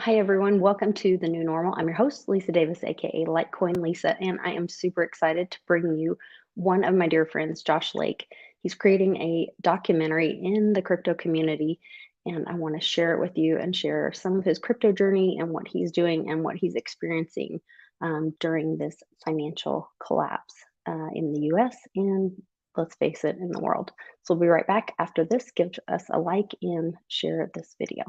Hi, everyone. Welcome to the new normal. I'm your host, Lisa Davis, aka Litecoin Lisa, and I am super excited to bring you one of my dear friends, Josh Lake. He's creating a documentary in the crypto community, and I want to share it with you and share some of his crypto journey and what he's doing and what he's experiencing during this financial collapse in the US and let's face it, in the world. So we'll be right back after this. Give us a like and share this video.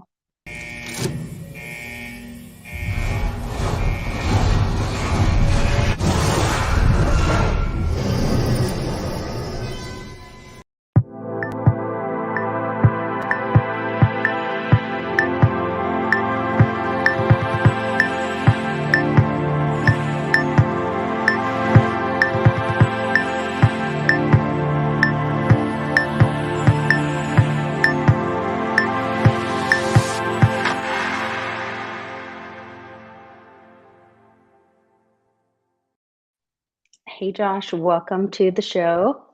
Hey Josh, welcome to the show.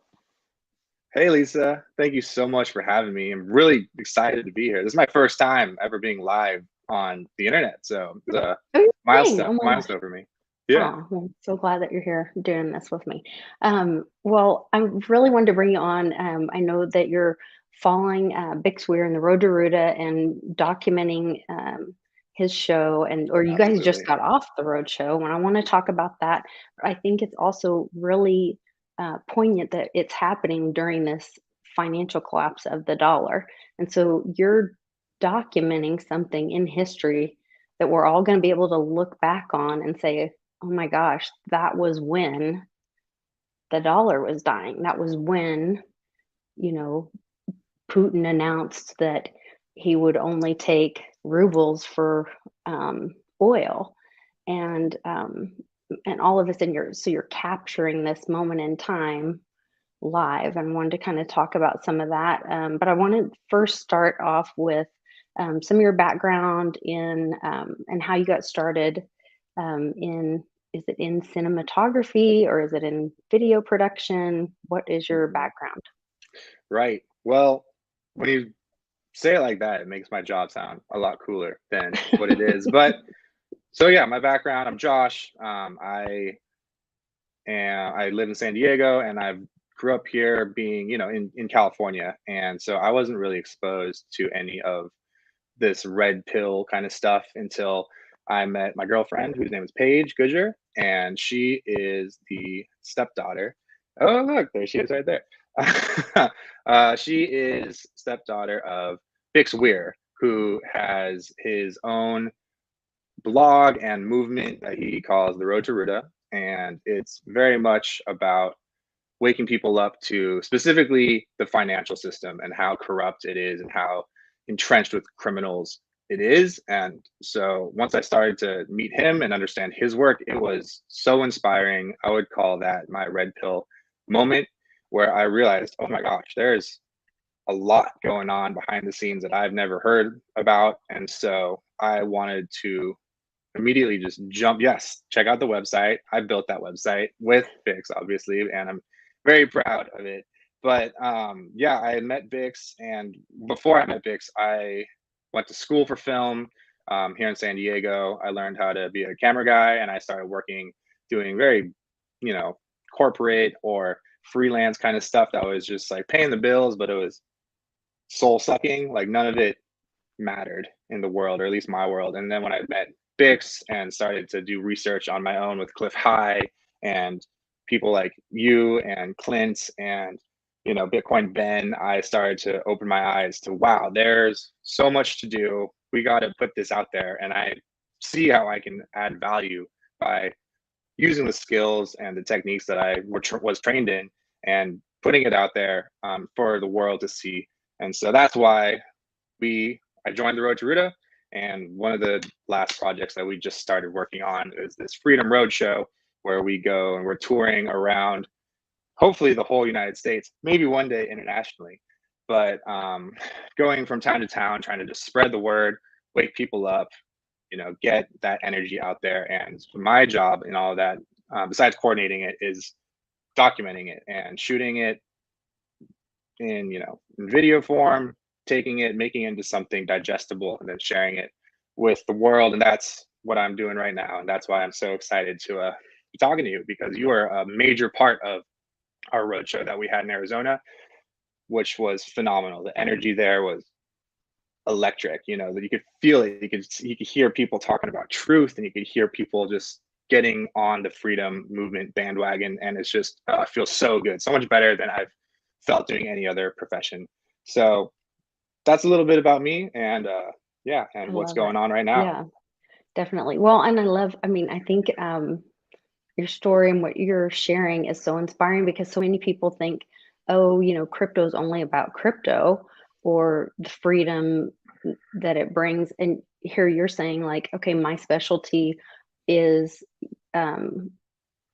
Hey Lisa, thank you so much for having me. I'm really excited to be here. This is my first time ever being live on the internet, so it's a Oh, you're kidding. milestone Oh my gosh. milestone for me. Yeah, Oh, well, I'm so glad that you're here doing this with me. Well, I really wanted to bring you on. I know that you're following Bix Weir in the Road to Ruta and documenting his show, and or you guys just absolutely. got off the road show, and I want to talk about that. But I think it's also really poignant that it's happening during this financial collapse of the dollar, and so you're documenting something in history that we're all going to be able to look back on and say, oh my gosh, that was when the dollar was dying. That was when, you know, Putin announced that he would only take rubles for oil, and um, and all of this in your so you're capturing this moment in time live, and wanted to kind of talk about some of that. But I want to first start off with some of your background in and how you got started in. Is it in cinematography or is it in video production? What is your Mhm. background? Right. Well, when you say it like that, it makes my job sound a lot cooler than what it is. But so yeah, my background, I'm Josh. I live in San Diego, and I grew up here being, in California. And so I wasn't really exposed to any of this red pill kind of stuff until I met my girlfriend, whose name is Paige Goodger, and she is the stepdaughter. Oh, look, there she is right there. She is stepdaughter of Bix Weir, who has his own blog and movement that he calls the Road to Ruta. And it's very much about waking people up to specifically the financial system and how corrupt it is and how entrenched with criminals it is. And so once I started to meet him and understand his work, it was so inspiring. I would call that my red pill moment, where I realized, oh my gosh, there's a lot going on behind the scenes that I've never heard about. And so I wanted to immediately just jump. Yes, check out the website. I built that website with Bix, obviously, and I'm very proud of it. But yeah, I had met Bix, and before I met Bix, I went to school for film here in San Diego. I learned how to be a camera guy, and I started working doing very, you know, corporate or freelance kind of stuff that was just like paying the bills, but it was soul sucking. Like none of it mattered in the world, or at least my world. And then when I met Bix and started to do research on my own with Cliff High and people like you and Clint and Bitcoin Ben, I started to open my eyes to wow, there's so much to do. We got to put this out there, and I see how I can add value by using the skills and the techniques that I was trained in and putting it out there for the world to see. And so that's why I joined the Road to Ruta, and one of the last projects that we just started working on is this Freedom Roadshow, where we go and we're touring around, hopefully the whole United States, maybe one day internationally, but going from town to town, trying to just spread the word, wake people up, get that energy out there. And my job in all of that, besides coordinating it, is documenting it and shooting it in in video form, taking it, making it into something digestible, and then sharing it with the world, and that's what I'm doing right now, and that's why I'm so excited to be talking to you because you are a major part of our roadshow that we had in Arizona, which was phenomenal. The energy there was electric. You know that you could feel it. You could hear people talking about truth, and you could hear people just getting on the freedom movement bandwagon, and it's just it feels so good, so much better than I've felt doing any other profession. So that's a little bit about me, and yeah, I and what's love it. going on right now. Yeah, definitely. Well, and I mean, I think your story and what you're sharing is so inspiring because so many people think, oh, crypto is only about crypto or the freedom that it brings. And here you're saying, like, okay, my specialty is, um,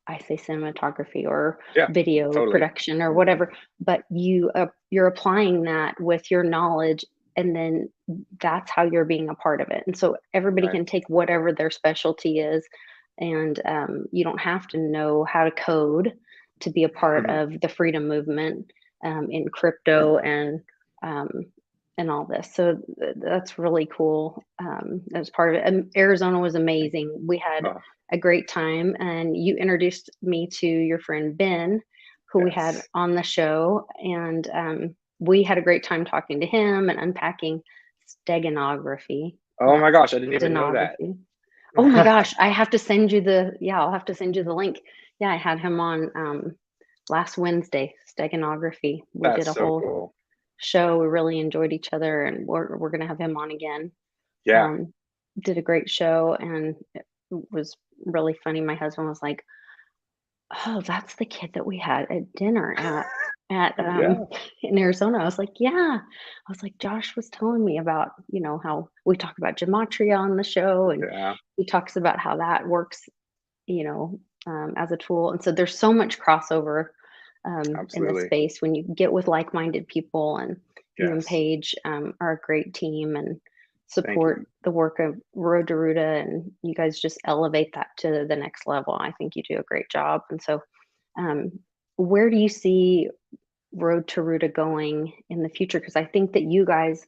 I say cinematography or Yeah, video totally. production or Hmm. whatever, but you're applying that with your knowledge, and then that's how you're being a part of it. And so everybody Right. can take whatever their specialty is, and you don't have to know how to code to be a part Hmm. of the freedom movement in crypto um, and all this. So that's really cool. As part of it, and Arizona was amazing. We had Oh, a great time, and you introduced me to your friend Ben, who we had yes. on the show, and we had a great time talking to him and unpacking steganography, Oh not my gosh, I didn't even know that. stenography. Oh my gosh, I have to send you the yeah, I'll have to send you the link. Yeah, I had him on last Wednesday, steganography. We did That's a so whole cool. show. We really enjoyed each other, and we're gonna have him on again. Yeah. Um, did a great show, and it was really funny. My husband was like, "Oh, that's the kid that we had at dinner at Yeah. in Arizona." I was like, "Yeah." I was like, "Josh was telling me about, how we talk about gematria on the show, and Yeah. he talks about how that works, as a tool." And so there's so much crossover in this Absolutely. space when you get with like-minded people, and you and Yes. Paige are a great team and Thank you. support the work of Road to Ruta, and you guys just elevate that to the next level. I think you do a great job. And so, um, where do you see Road to Ruta going in the future? Because I think that you guys,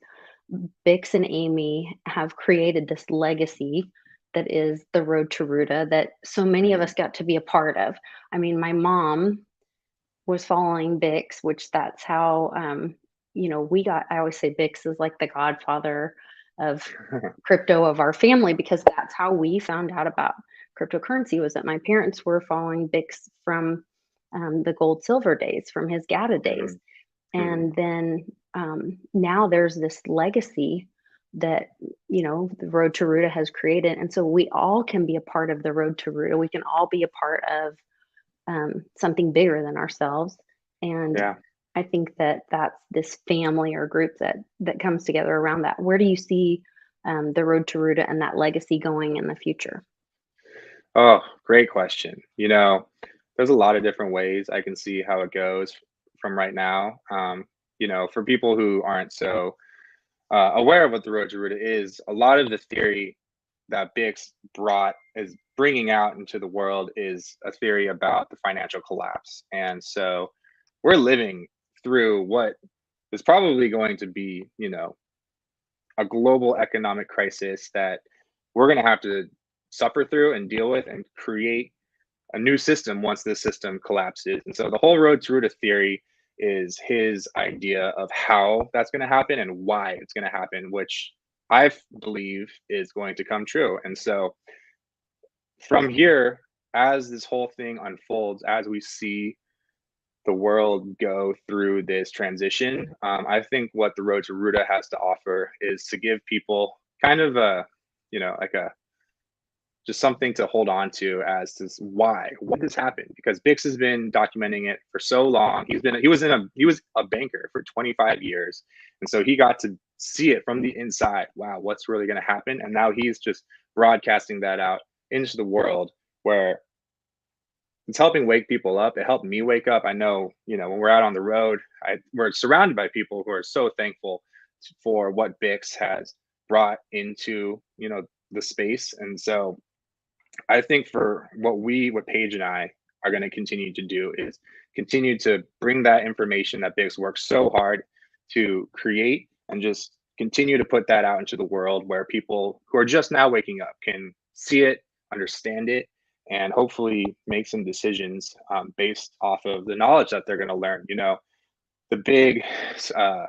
Bix and Amy, have created this legacy that is the Road to Ruta that so many of Mhm. us got to be a part of. I mean, my mom was following Bix, which that's how, we got. I always say Bix is like the godfather of crypto of our family because that's how we found out about cryptocurrency, was that my parents were following Bix from the gold silver days, from his GATA days. Mhm. Mhm. And then now there's this legacy that, the Road to Ruta has created. And so we all can be a part of the Road to Ruta. We can all be a part of something bigger than ourselves. And Yeah. I think that that's this family or group that comes together around that. Where do you see the Road to Ruta and that legacy going in the future? Oh, great question. There's a lot of different ways I can see how it goes from right now. For people who aren't so aware of what the road to Ruta is, a lot of the theory that Bix brought is bringing out into the world is a theory about the financial collapse. And so we're living through what is probably going to be, a global economic crisis that we're going to have to suffer through and deal with and create a new system once this system collapses. And so the whole road to Ruta theory is his idea of how that's going to happen and why it's going to happen, which believe is going to come true. And so from here, as this whole thing unfolds, as we see the world go through this transition, I think what the road to Ruta has to offer is to give people kind of like a just something to hold on to as to why this happened, because Bix has been documenting it for so long. He was a banker for 25 years, and so he got to see it from the inside. Wow, what's really going to happen? And now he's just broadcasting that out into the world, where it's helping wake people up. It helped me wake up. I know, when we're out on the road, we're surrounded by people who are so thankful for what Bix has brought into the space. And so I think for what Paige and I are going to continue to do is continue to bring that information that Bix worked so hard to create and just continue to put that out into the world where people who are just now waking up can see it, understand it, and hopefully make some decisions based off of the knowledge that they're going to learn. You know, the big uh,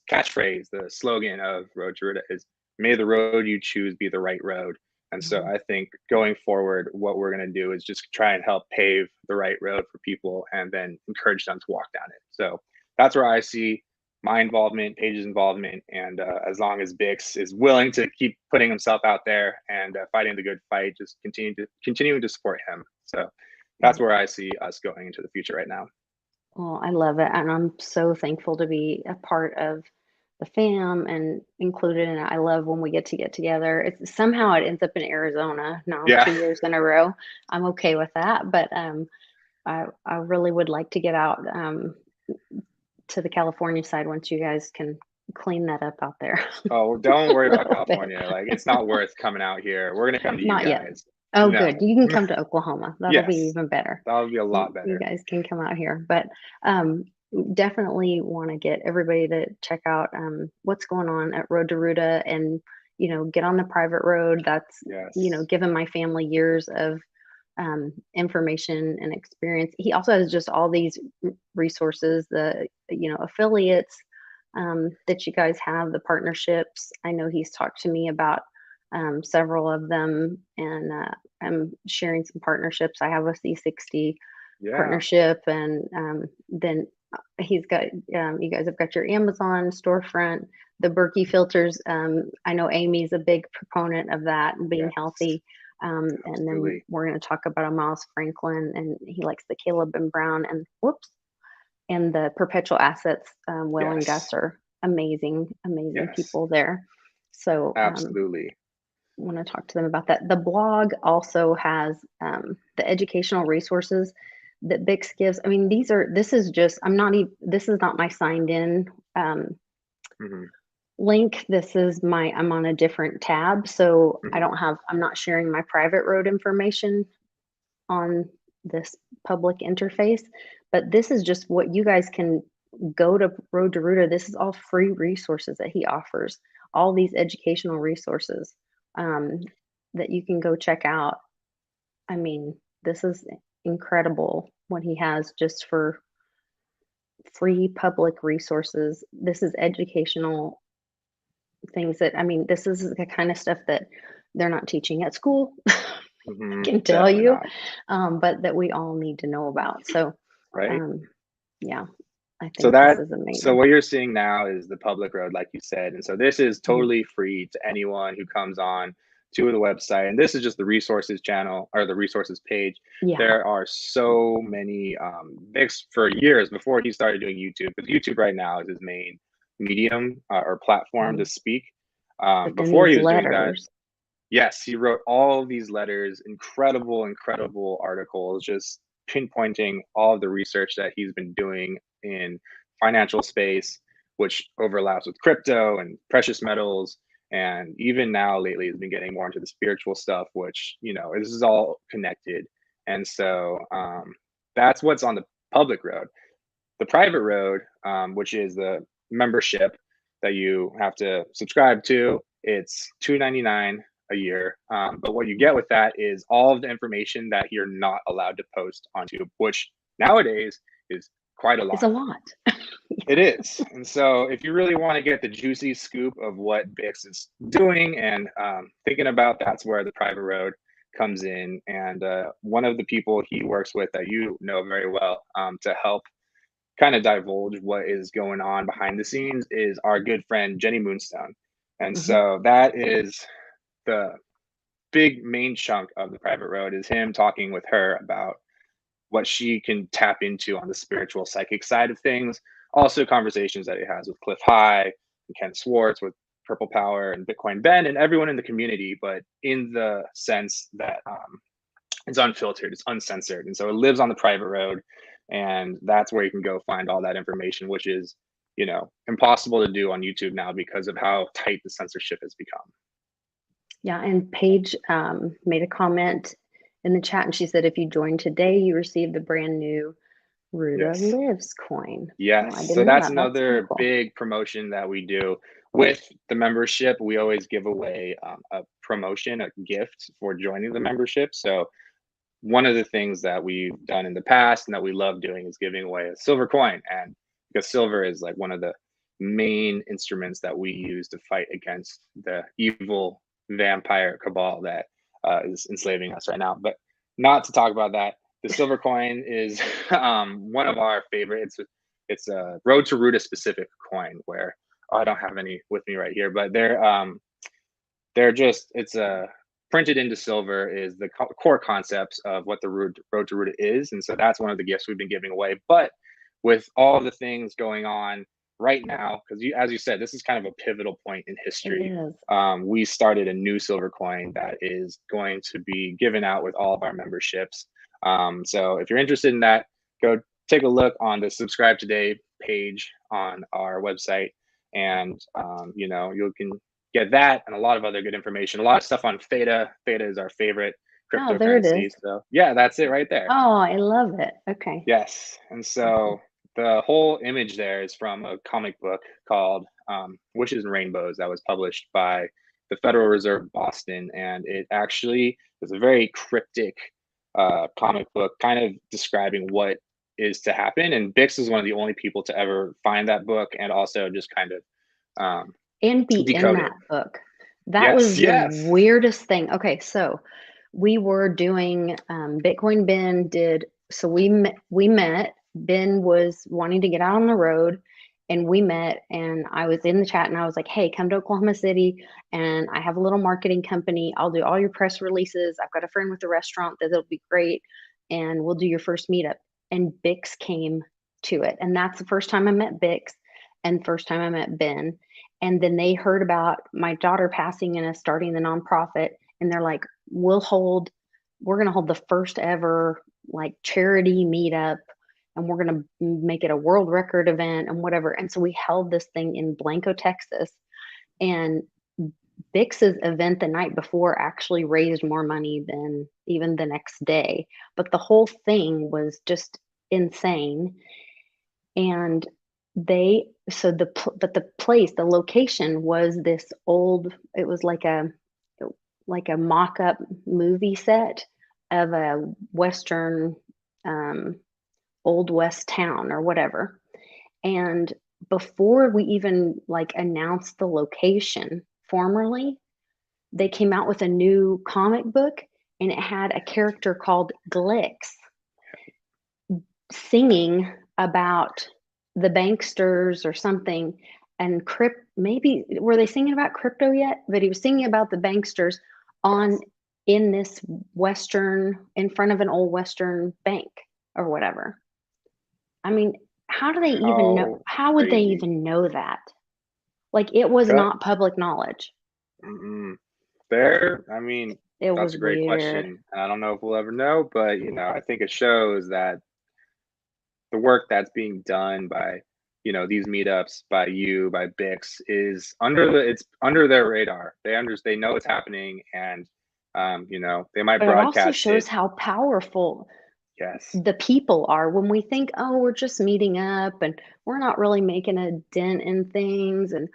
catchphrase, the slogan of Road to Ruta is "May the road you choose be the right road." And so Mhm. I think going forward, what we're going to do is just try and help pave the right road for people and then encourage them to walk down it. So that's where I see my involvement, Paige's involvement, and as long as Bix is willing to keep putting himself out there and fighting the good fight, just continuing to support him. So that's where I see us going into the future right now. Well, I love it, and I'm so thankful to be a part of the fam and included in it. I love when we get together. It's somehow it ends up in Arizona now Yeah. 2 years in a row. I'm okay with that, but, I really would like to get out, to the California side once you guys can clean that up out there Oh, don't worry a about little bit. California. Like, it's not worth coming out here. We're gonna come to you Not yet. guys. Oh, good. No. You can come to Oklahoma. That'll be Yes, even better. that would be a lot You better. guys can come out here, but um, definitely want to get everybody to check out what's going on at Road to Ruta and get on the private road. That's Yes. given my family years of information and experience. He also has just all these resources, the affiliates that you guys have, the partnerships. I know he's talked to me about several of them, and I'm sharing some partnerships. I have a C60 Yeah. partnership, and then he's got you guys have got your Amazon storefront, the Berkey filters. I know Amy's a big proponent of that and being Yes. healthy. And then Absolutely. we're going to talk about a Miles Franklin, and he likes the Caleb and Brown, and whoops, and the Perpetual Assets. Will and Yes. Gus are amazing, amazing Yes. people there. So Absolutely. want to talk to them about that. The blog also has the educational resources that Bix gives. I mean, this is just, I'm not even, this is not my signed in um, Mhm. link. I'm on a different tab. So Mhm. I'm not sharing my private road information on this public interface, but this is just what you guys can go to Road to Ruta. This is all free resources that he offers, all these educational resources um, that you can go check out. I mean, this is incredible what he has just for free public resources. This is educational things that, I mean, this is the kind of stuff that they're not teaching at school. I Mhm. can tell Definitely you, not. but that we all need to know about. So, Right? um, yeah, I So think this that is so amazing. what you're seeing now is the public road, like you said, and so this is Mhm. totally free to anyone who comes on to the website. And this is just the resources channel or the resources page. Yeah. There are so many Vix for years before he started doing YouTube, because YouTube right now is his main medium or platform to Mhm. speak. But then Before these he was doing that, letters. yes, he wrote all of these letters, incredible, incredible articles, just pinpointing all of the research that he's been doing in financial space, which overlaps with crypto and precious metals. And even now, lately, has been getting more into the spiritual stuff, which, this is all connected. And so that's what's on the public road. The private road, which is the membership that you have to subscribe to, it's $2.99 a year. But what you get with that is all of the information that you're not allowed to post on YouTube, which nowadays is quite a It's lot. a lot. It is. And so if you really want to get the juicy scoop of what Bix is doing and thinking about, that's where the private road comes in. And one of the people he works with that you know very well to help kind of divulge what is going on behind the scenes is our good friend Jenny Moonstone. And Mhm. so that is the big main chunk of the private road is him talking with her about what she can tap into on the spiritual psychic side of things. Also conversations that he has with Cliff High and Ken Swartz with Purple Power and Bitcoin Ben and everyone in the community, but in the sense that it's unfiltered, it's uncensored, and so it lives on the private road, and that's where you can go find all that information, which is impossible to do on YouTube now because of how tight the censorship has become. Yeah, and Paige made a comment in the chat, and she said, "If you join today, you receive the brand new Ruta Yes. Lives coin. Oh, I Yes. didn't So know that's that. That's pretty another cool. big promotion that we do with the membership. We always give away a promotion, a gift for joining the membership. So one of the things that we've done in the past and that we love doing is giving away a silver coin. And because silver is like one of the main instruments that we use to fight against the evil vampire cabal that is enslaving us right now. But not to talk about that. The silver coin is one of our favorites. It's a road to Ruta specific coin where I don't have any with me right here, but they're just it's a printed into silver is the core concepts of what the road to Ruta is, and so that's one of the gifts we've been giving away. But with all the things going on right now, because you, as you said, this is kind of a pivotal point in It history. is. We started a new silver coin that is going to be given out with all of our memberships. So if you're interested in that, go take a look on the subscribe today page on our website, and you can get that and a lot of other good information. A lot of stuff on Theta. Theta is our favorite Oh, there it cryptocurrency. is. So yeah, that's it right there. Oh, I love it. Okay. Yes. And Awesome. so the whole image there is from a comic book called Wishes and Rainbows that was published by the Federal Reserve Boston. And it actually is a very cryptic comic book, kind of describing what is to happen. And Bix is one of the only people to ever find that book and also just kind of um, And be in decode that it. book. That Yes, was the yes. weirdest thing. Okay, so we were doing Bitcoin Ben did so we met. Ben was wanting to get out on the road and we met and I was in the chat and I was like, "Hey, come to Oklahoma City and I have a little marketing company. I'll do all your press releases. I've got a friend with a restaurant that'll be great and we'll do your first meetup." And Bix came to it. And that's the first time I met Bix and first time I met Ben. And then they heard about my daughter passing and us starting the nonprofit. And they're like, we're going to hold the first ever like charity meetup and we're going to make it a world record event and whatever. And so we held this thing in Blanco, Texas. And Bix's event the night before actually raised more money than even the next day. But the whole thing was just insane. And they so the place, the location was this old, it was like a mock-up movie set of a western um old west town or whatever. And before we even like announced the location formally, they came out with a new comic book and it had a character called Glix singing about the banksters or something. And maybe were they singing about crypto yet? But he was singing about the banksters on in this western in front of an old western bank or whatever. I mean, how do they even know? How How would they crazy. even know that? Like it was That, not public knowledge. mm-mm. There, I mean, It that's was a great weird. question. And I don't know if we'll ever know, but I think it shows that the work that's being done by, these meetups, by you, by Bix, is it's under their radar. They know it's happening, and they might But it also broadcast shows it. how powerful Yes. the people are when we think, oh, we're just meeting up and we're not really making a dent in things. And,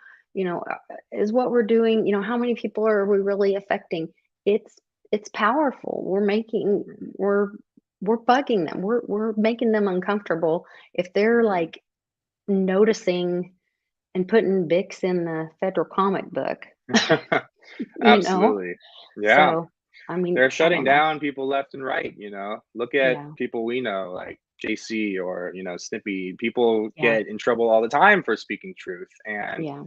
is what we're doing, how many people are we really affecting? It's, it's powerful. We're bugging them. We're making them uncomfortable. If they're Mhm. like noticing and putting Bix in the federal comic book, you know? Absolutely. Yeah. So, I mean, They're I shutting don't know. down people left and right. Look at Yeah. people we know, like JC or, Snippy. People Yeah. get in trouble all the time for speaking truth. And Yeah.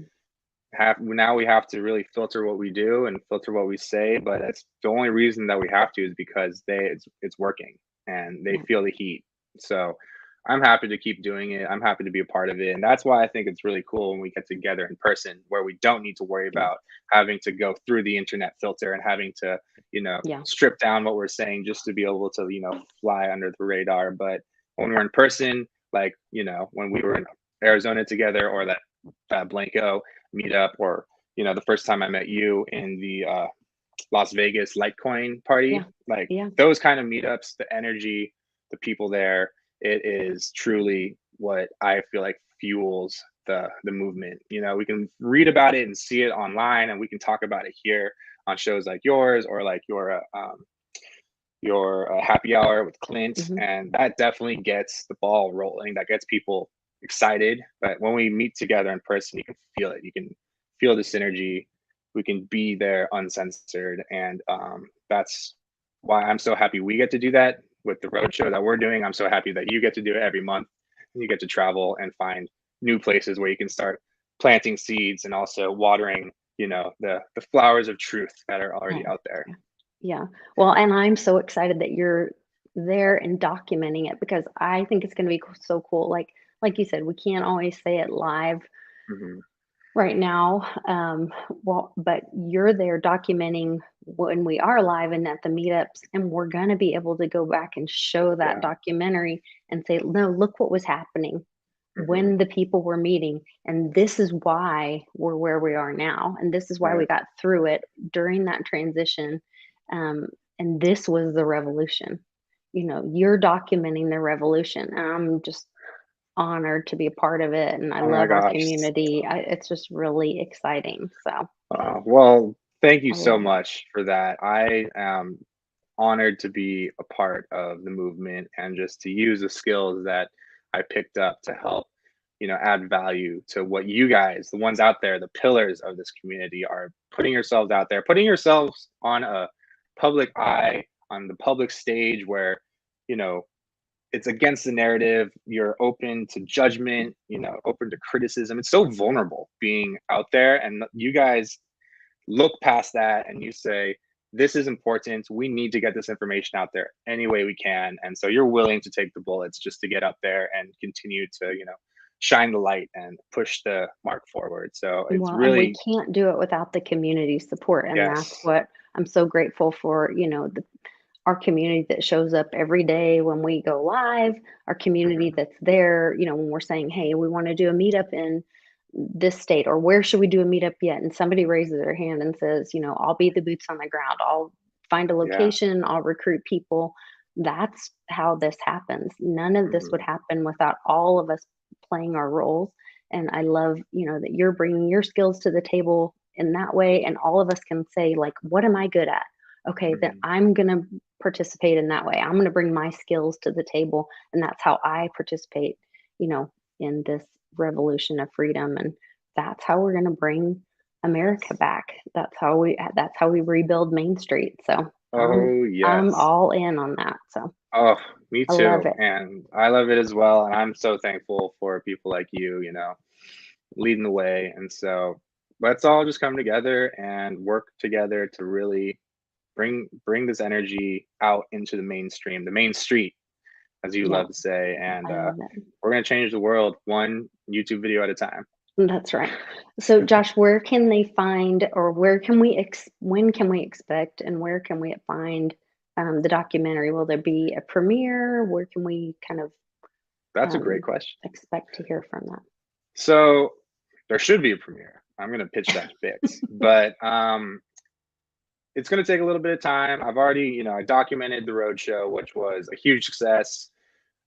we have to really filter what we do and filter what we say. But it's the only reason that we have to is because it's working and they Yeah. feel the heat. So I'm happy to keep doing it. I'm happy to be a part of it. And that's why I think it's really cool when we get together in person where we don't need to worry Yeah. about having to go through the internet filter and having to, Yeah. strip down what we're saying just to be able to, fly under the radar. But when we're in person, like, when we were in Arizona together or that Blanco meetup, or, the first time I met you in the Las Vegas Litecoin Yeah. party, like Yeah. those kind of meetups, the energy, the people there, it is truly what I feel like fuels the movement. You know, we can read about it and see it online, and we can talk about it here on shows like yours, or like your happy hour with Clint, Mhm. and that definitely gets the ball rolling. That gets people excited. But when we meet together in person, you can feel it. You can feel the synergy. We can be there uncensored, and that's why I'm so happy we get to do that with the road show that we're doing. I'm so happy that you get to do it every month, and you get to travel and find new places where you can start planting seeds and also watering, the flowers of truth that are already Oh, out there. yeah. Yeah. Well, and I'm so excited that you're there and documenting it because I think it's going to be so cool. Like you said, we can't always say it live Hmm. right now. Well, but you're there documenting when we are live and at the meetups, and we're going to be able to go back and show that Yeah. documentary and say, no, look what was happening Hmm. when the people were meeting. And this is why we're where we are now. And this is why we Right. got through it during that transition. Um, and this was the revolution. You're documenting the revolution. And I'm just honored to be a part of it, and I Oh my love our gosh. community. It's just really exciting, so Well, thank you I so love it. much for that. I am honored to be a part of the movement and just to use the skills that I picked up to help, add value to what you guys, the ones out there, the pillars of this community, are putting yourselves out there, putting yourselves on a public eye, on the public stage where, you know, it's against the narrative. You're open to judgment, open to criticism. It's so vulnerable being out there. And you guys look past that and you say, this is important. We need to get this information out there any way we can. And so you're willing to take the bullets just to get up there and continue to, shine the light and push the mark forward. So it's Well, and we really, can't do it without the community support, and that's yes. what I'm so grateful for, our community that shows up every day when we go live, our community Mhm. that's there, when we're saying, "Hey, we wanna do a meetup in this state," or "Where should we do a meetup yet?" And somebody raises their hand and says, "I'll be the boots on the ground. I'll find a Yeah. location, I'll recruit people." That's how this happens. None of this would Hmm. happen without all of us playing our roles, and I love, that you're bringing your skills to the table in that way, and all of us can say, like, "What am I good at? Okay, then Hmm. I'm gonna participate in that way. I'm gonna bring my skills to the table, and that's how I participate, you know, in this revolution of freedom, and that's how we're gonna bring America Yes. back. That's how we rebuild Main Street." So Oh, I'm yes. all in on that. So Oh, me I love too. it. And I love it as well. And I'm so thankful for people like you, leading the way. And so let's all just come together and work together to really bring this energy out into the mainstream, the main street, as you Yeah, love to say. And I love it. we're gonna change the world one YouTube video at a time. That's right. So, Josh, where can they find, or when can we expect, and where can we find the documentary? Will there be a premiere? Where can we kind of That's a great um, question. expect to hear from So there should be a premiere. I'm gonna pitch that to Bix, but it's going to take a little bit of time. I've already, I documented the roadshow, which was a huge success.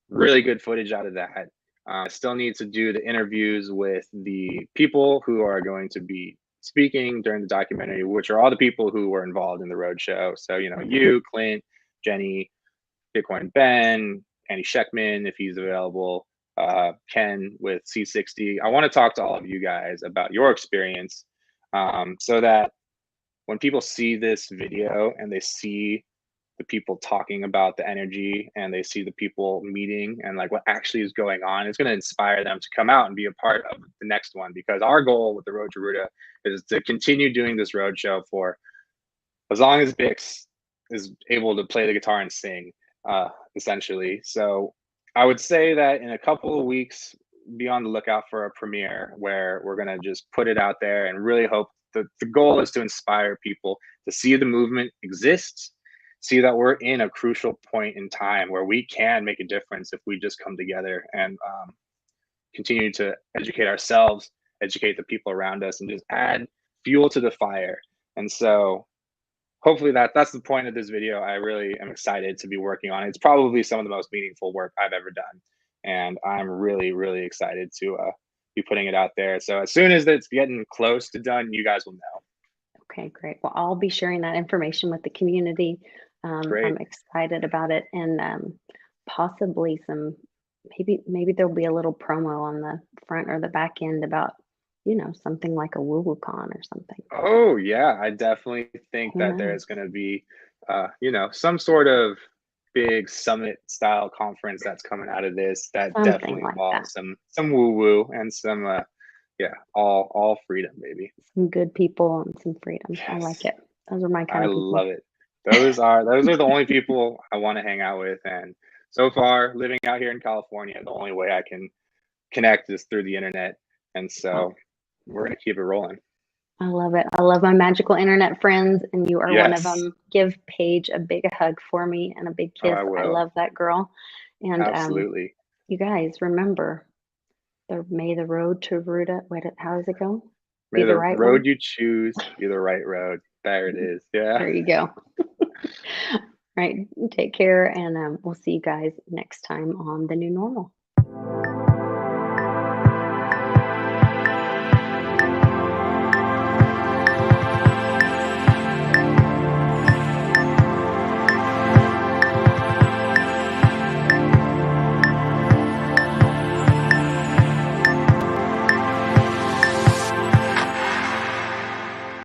Really good footage out of that. I still need to do the interviews with the people who are going to be speaking during the documentary, which are all the people who were involved in the roadshow. So, you, Clint, Jenny, Bitcoin Ben, Andy Scheckman, if he's available, Ken with C60. I want to talk to all of you guys about your experience, so that when people see this video and they see the people talking about the energy and they see the people meeting and like what actually is going on, it's going to inspire them to come out and be a part of the next one. Because our goal with the Road to Ruta is to continue doing this road show for as long as Bix is able to play the guitar and sing, essentially. So I would say that in a couple of weeks, be on the lookout for a premiere where we're going to just put it out there and really hope. The goal is to inspire people to see the movement exists, see that we're in a crucial point in time where we can make a difference if we just come together and continue to educate ourselves, educate the people around us, and just add fuel to the fire. And so hopefully that's the point of this video. I really am excited to be working on it. It's probably some of the most meaningful work I've ever done, and I'm really, really excited to be putting it out there. So as soon as it's getting close to done, you guys will know. Okay, great. Well, I'll be sharing that information with the community. I'm Great. excited about it, and possibly some maybe there'll be a little promo on the front or the back end about something like a woo woo con or something. Oh yeah, I definitely think Who that there's knows? going to be, some sort of big summit style conference that's coming out of this that Something definitely like that. involves some woo woo and some, yeah, all freedom, baby. Some good people and some freedom. I like Yes, it. Those are my kind I of people. love it. Those are the only people I want to hang out with, and so far, living out here in California, the only way I can connect is through the internet, and Oh, so we're gonna keep it rolling. I love it. I love my magical internet friends, and you are one of Yes. them. Give Paige a big hug for me and a big Oh, kiss. I I will. love that girl. And Absolutely. you guys remember may the road to Ruta. Wait, how does it go? Be May the the right one. road you choose be the right road. There it is. Yeah. There you go. Right. Take care, and we'll see you guys next time on the new normal.